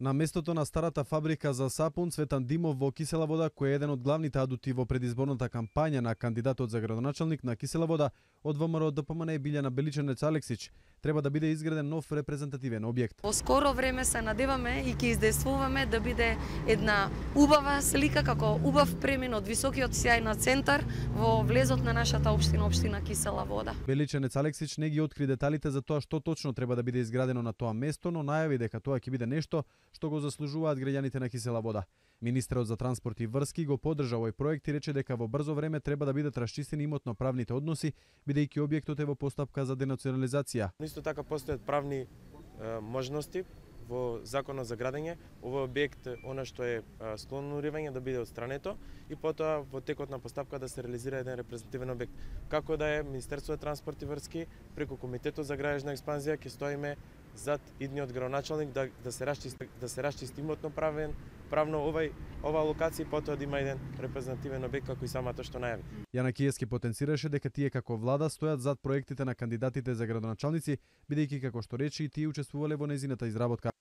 На местото на старата фабрика за сапун Цветан Димов во Кисела вода, кој е еден од главните адути во предизборната кампања на кандидатот за градоначалник на Кисела вода, од ВМРО ДПМН Билјана Беличанец Алексич, треба да биде изграден нов репрезентативен објект. Во скоро време се надеваме и ќе издействуваме да биде една убава слика како убав премин од високиот сјај на центар во влезот на нашата општина Кисела вода. Беличанец Алексич не ги откри деталите за тоа што точно треба да биде изградено на тоа место, но најави дека тоа ќе биде нешто што го заслужуваат граѓаните на Кисела вода. Министерот за транспорт и врски го поддржа овој проект и рече дека во брзо време треба да бидат расчистени имотно-правните односи, бидејќи објектот е во постапка за денационализација. Исто така постојат правни можности во Законот за градење, овој објект, она што е склонно уривање, да биде отстрането и потоа во текот на постапка да се реализира еден репрезентативен објект. Како да е Министерството за транспорт и врски преку Комитетот за градежна експанзија ќе стоиме зад идниот градоначалник да се расчисти имотно правно ова локација, потоа да има еден репрезентативен објект како и самата што најави. Јана Киевски потенцираше дека тие како влада стојат зад проектите на кандидатите за градоначалници, бидејќи како што рече и тие учествувале во нејзината изработка.